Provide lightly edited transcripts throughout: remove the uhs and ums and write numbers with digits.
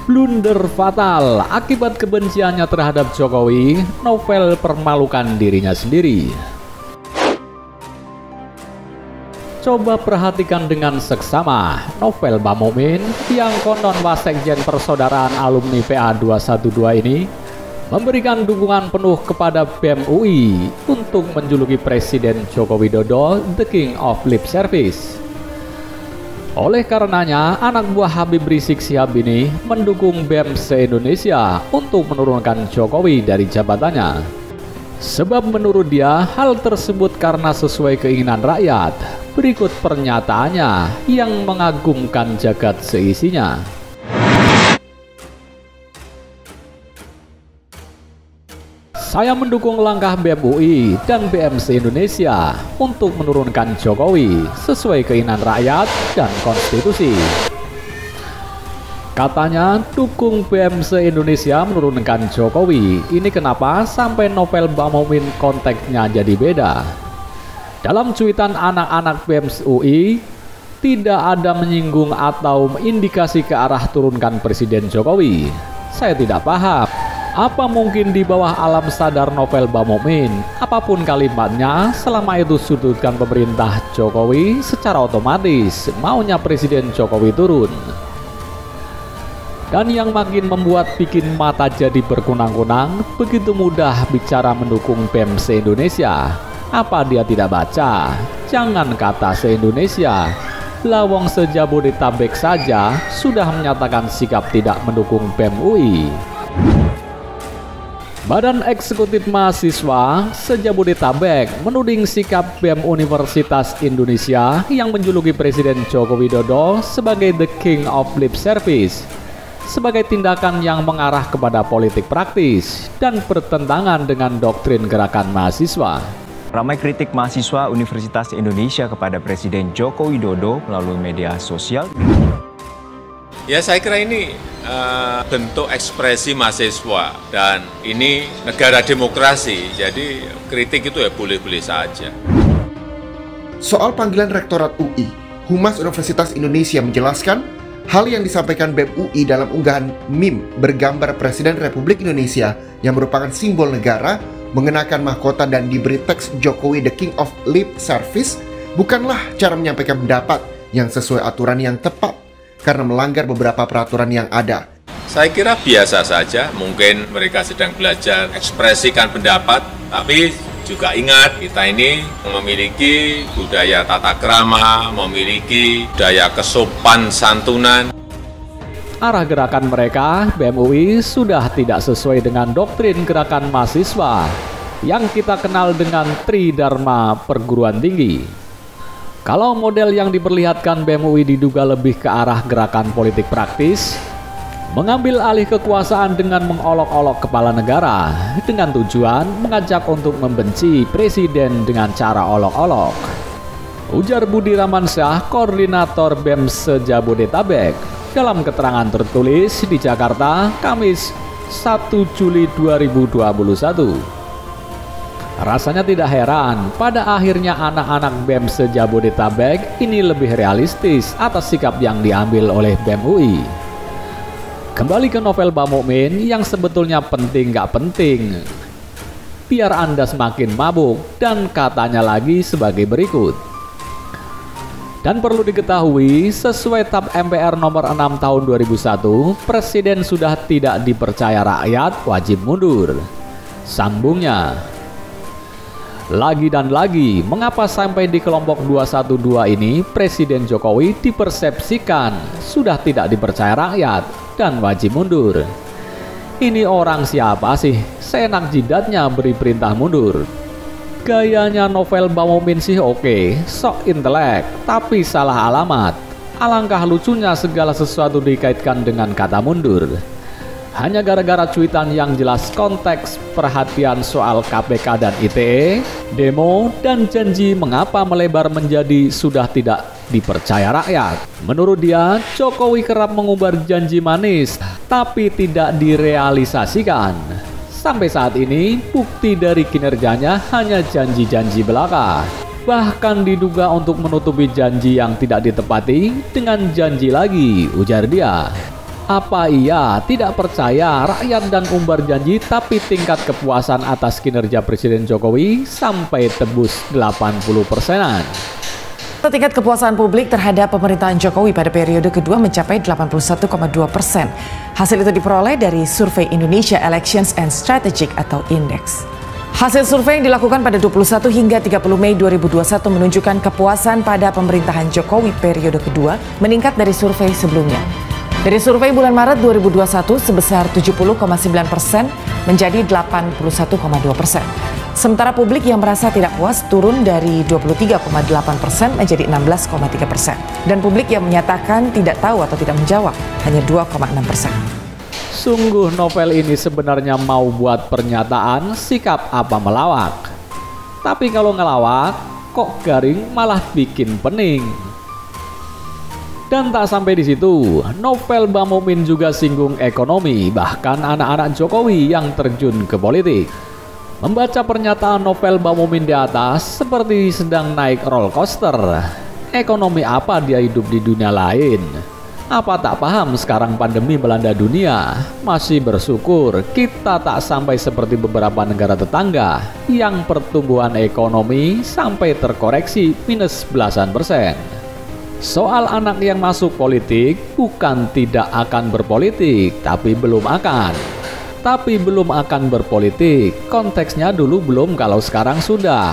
Blunder fatal akibat kebenciannya terhadap Jokowi, Novel permalukan dirinya sendiri. Coba perhatikan dengan seksama Novel Bamomin yang konon wasekjen Persaudaraan Alumni PA 212 ini memberikan dukungan penuh kepada BEM UI untuk menjuluki Presiden Joko Widodo the King of Lip Service. Oleh karenanya, anak buah Habib Rizik Syihab ini mendukung BEM se-Indonesia untuk menurunkan Jokowi dari jabatannya. Sebab menurut dia, hal tersebut karena sesuai keinginan rakyat. Berikut pernyataannya yang mengagumkan jagat seisinya. Saya mendukung langkah BEM UI dan BEM se-Indonesia untuk menurunkan Jokowi sesuai keinginan rakyat dan konstitusi. Katanya dukung BEM se-Indonesia menurunkan Jokowi. Ini kenapa sampai Novel Bamomin konteksnya jadi beda. Dalam cuitan anak-anak BEM UI tidak ada menyinggung atau indikasi ke arah turunkan Presiden Jokowi. Saya tidak paham. Apa mungkin di bawah alam sadar Novel Bamomin, apapun kalimatnya, selama itu sudutkan pemerintah Jokowi, secara otomatis maunya Presiden Jokowi turun. Dan yang makin membuat bikin mata jadi berkunang-kunang, begitu mudah bicara mendukung BEM se-Indonesia. Apa dia tidak baca? Jangan kata se-Indonesia, lawang se-Jabodetabek saja sudah menyatakan sikap tidak mendukung BEM UI. Badan Eksekutif Mahasiswa se-Jabodetabek menuding sikap BEM Universitas Indonesia yang menjuluki Presiden Joko Widodo sebagai the King of Lip Service sebagai tindakan yang mengarah kepada politik praktis dan bertentangan dengan doktrin gerakan mahasiswa. Ramai kritik mahasiswa Universitas Indonesia kepada Presiden Joko Widodo melalui media sosial. Ya, saya kira ini bentuk ekspresi mahasiswa dan ini negara demokrasi, jadi kritik itu ya boleh-boleh saja. Soal panggilan Rektorat UI, Humas Universitas Indonesia menjelaskan hal yang disampaikan BEM UI dalam unggahan meme bergambar Presiden Republik Indonesia yang merupakan simbol negara mengenakan mahkota dan diberi teks Jokowi the King of Lip Service bukanlah cara menyampaikan pendapat yang sesuai aturan yang tepat karena melanggar beberapa peraturan yang ada. Saya kira biasa saja, mungkin mereka sedang belajar ekspresikan pendapat, tapi juga ingat kita ini memiliki budaya tata krama, memiliki budaya kesopan santunan. Arah gerakan mereka, BEM UI, sudah tidak sesuai dengan doktrin gerakan mahasiswa yang kita kenal dengan Tridharma perguruan tinggi. Kalau model yang diperlihatkan BEM UI diduga lebih ke arah gerakan politik praktis, mengambil alih kekuasaan dengan mengolok-olok kepala negara dengan tujuan mengajak untuk membenci presiden dengan cara olok-olok. Ujar Budi Ramansyah, koordinator BEM se-Jabodetabek, dalam keterangan tertulis di Jakarta, Kamis 1 Juli 2021. Rasanya tidak heran, pada akhirnya anak-anak BEM se-Jabodetabek ini lebih realistis atas sikap yang diambil oleh BEM UI. Kembali ke Novel Bamomin yang sebetulnya penting gak penting. Biar Anda semakin mabuk dan katanya lagi sebagai berikut. Dan perlu diketahui, sesuai TAP MPR nomor 6 tahun 2001, Presiden sudah tidak dipercaya rakyat wajib mundur. Sambungnya. Lagi dan lagi, mengapa sampai di kelompok 212 ini Presiden Jokowi dipersepsikan sudah tidak dipercaya rakyat dan wajib mundur? Ini orang siapa sih? Seenak jidatnya beri perintah mundur. Gayanya Novel Bamomin sih oke, sok intelek, tapi salah alamat. Alangkah lucunya segala sesuatu dikaitkan dengan kata mundur. Hanya gara-gara cuitan yang jelas konteks perhatian soal KPK dan ITE, demo, dan janji mengapa melebar menjadi sudah tidak dipercaya rakyat. Menurut dia, Jokowi kerap mengumbar janji manis, tapi tidak direalisasikan. Sampai saat ini, bukti dari kinerjanya hanya janji-janji belaka. Bahkan diduga untuk menutupi janji yang tidak ditepati dengan janji lagi, ujar dia. Apa iya tidak percaya rakyat dan umbar janji tapi tingkat kepuasan atas kinerja Presiden Jokowi sampai tembus 80%-an? Tingkat kepuasan publik terhadap pemerintahan Jokowi pada periode kedua mencapai 81,2%. Hasil itu diperoleh dari survei Indonesia Elections and Strategic atau INDEX. Hasil survei yang dilakukan pada 21 hingga 30 Mei 2021 menunjukkan kepuasan pada pemerintahan Jokowi periode kedua meningkat dari survei sebelumnya. Dari survei bulan Maret 2021 sebesar 70,9% menjadi 81,2%. Sementara publik yang merasa tidak puas turun dari 23,8% menjadi 16,3%. Dan publik yang menyatakan tidak tahu atau tidak menjawab hanya 2,6%. Sungguh novel ini sebenarnya mau buat pernyataan sikap apa melawak. Tapi kalau ngelawak, kok garing malah bikin pening. Dan tak sampai di situ, novel Mbak Mumin juga singgung ekonomi, bahkan anak-anak Jokowi yang terjun ke politik. Membaca pernyataan novel Mbak Mumin di atas seperti sedang naik roller coaster. Ekonomi apa dia hidup di dunia lain? Apa tak paham sekarang pandemi melanda dunia? Masih bersyukur kita tak sampai seperti beberapa negara tetangga yang pertumbuhan ekonomi sampai terkoreksi minus belasan persen. Soal anak yang masuk politik, bukan tidak akan berpolitik, tapi belum akan. Tapi belum akan berpolitik, konteksnya dulu belum kalau sekarang sudah.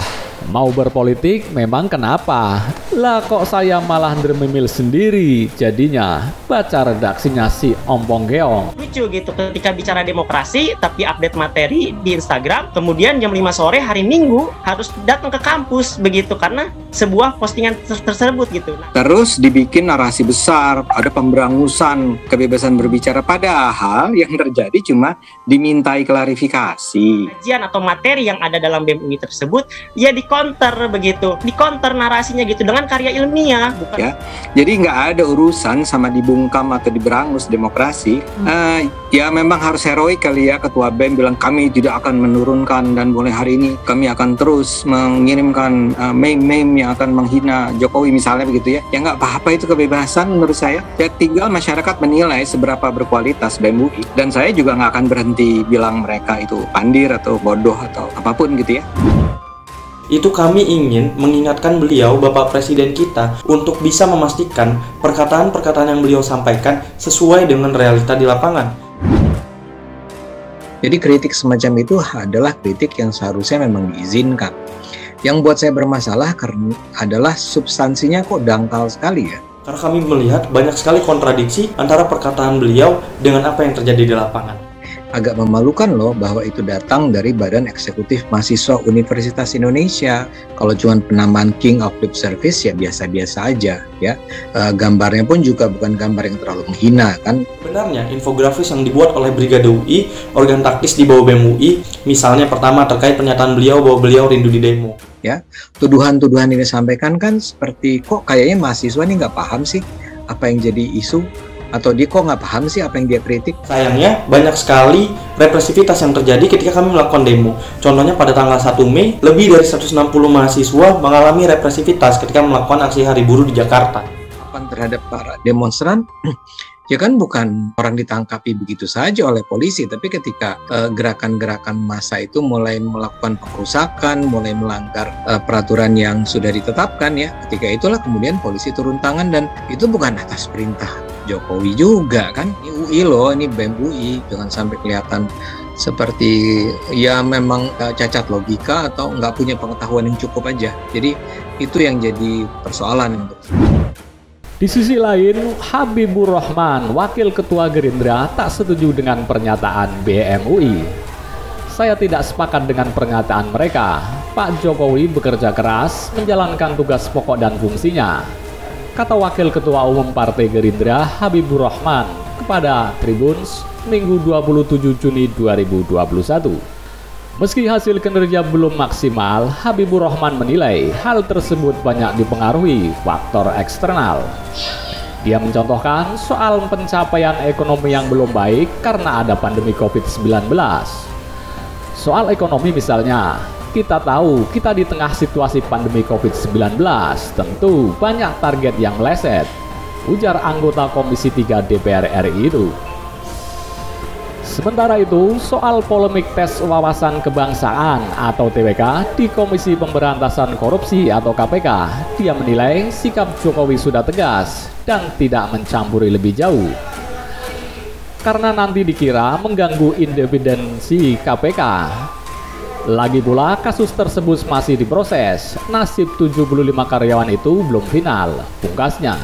Mau berpolitik memang kenapa? Lah kok saya malah dermemil sendiri jadinya. Baca redaksinya si Ompong Geong. Lucu gitu ketika bicara demokrasi tapi update materi di Instagram, kemudian jam 5 sore hari Minggu harus datang ke kampus begitu karena sebuah postingan tersebut gitu. Terus dibikin narasi besar, ada pemberangusan kebebasan berbicara, padahal yang terjadi cuma dimintai klarifikasi. Kajian atau materi yang ada dalam BEM UI tersebut ya di counter begitu, di counter narasinya gitu dengan karya ilmiah, bukan? Ya, jadi nggak ada urusan sama dibungkam atau diberangus demokrasi. Ya memang harus heroik kali ya ketua BEM bilang kami tidak akan menurunkan dan mulai hari ini kami akan terus mengirimkan meme-meme yang akan menghina Jokowi misalnya begitu ya. Ya nggak apa-apa, itu kebebasan menurut saya. Ya tinggal masyarakat menilai seberapa berkualitas BEM UI, dan saya juga nggak akan berhenti bilang mereka itu pandir atau bodoh atau apapun gitu ya. Itu kami ingin mengingatkan beliau, Bapak Presiden kita, untuk bisa memastikan perkataan-perkataan yang beliau sampaikan sesuai dengan realita di lapangan. Jadi kritik semacam itu adalah kritik yang seharusnya memang diizinkan. Yang buat saya bermasalah karena adalah substansinya kok dangkal sekali ya. Karena kami melihat banyak sekali kontradiksi antara perkataan beliau dengan apa yang terjadi di lapangan. Agak memalukan loh bahwa itu datang dari Badan Eksekutif Mahasiswa Universitas Indonesia. Kalau cuma penambahan King of Lip Service ya biasa-biasa aja ya. Gambarnya pun juga bukan gambar yang terlalu menghina kan. Sebenarnya infografis yang dibuat oleh Brigade UI, organ taktis di bawah BEM UI, misalnya pertama terkait pernyataan beliau bahwa beliau rindu di demo. Ya, tuduhan-tuduhan ini disampaikan kan seperti kok kayaknya mahasiswa ini nggak paham sih apa yang jadi isu. Atau dia kok nggak paham sih apa yang dia kritik? Sayangnya banyak sekali represivitas yang terjadi ketika kami melakukan demo. Contohnya pada tanggal 1 Mei, lebih dari 160 mahasiswa mengalami represivitas ketika melakukan aksi Hari Buruh di Jakarta. Terhadap para demonstran, ya kan bukan orang ditangkapi begitu saja oleh polisi, tapi ketika gerakan-gerakan massa itu mulai melakukan pengerusakan, mulai melanggar peraturan yang sudah ditetapkan ya, ketika itulah kemudian polisi turun tangan, dan itu bukan atas perintah Jokowi juga kan. Ini UI loh, ini BEM UI, jangan sampai kelihatan seperti ya memang cacat logika atau nggak punya pengetahuan yang cukup aja. Jadi itu yang jadi persoalan. Di sisi lain, Habibur Rahman, Wakil Ketua Gerindra, tak setuju dengan pernyataan BEM UI. Saya tidak sepakat dengan pernyataan mereka. Pak Jokowi bekerja keras menjalankan tugas pokok dan fungsinya, kata Wakil Ketua Umum Partai Gerindra Habibur Rahman kepada Tribuns Minggu 27 Juni 2021. Meski hasil kinerja belum maksimal, Habibur Rahman menilai hal tersebut banyak dipengaruhi faktor eksternal. Dia mencontohkan soal pencapaian ekonomi yang belum baik karena ada pandemi COVID-19. Soal ekonomi misalnya, kita tahu kita di tengah situasi pandemi COVID-19, tentu banyak target yang meleset, ujar anggota Komisi 3 DPR RI itu. Sementara itu, soal polemik tes wawasan kebangsaan atau TWK di Komisi Pemberantasan Korupsi atau KPK, dia menilai sikap Jokowi sudah tegas dan tidak mencampuri lebih jauh. Karena nanti dikira mengganggu independensi KPK. Lagi pula, kasus tersebut masih diproses. Nasib 75 karyawan itu belum final, pungkasnya.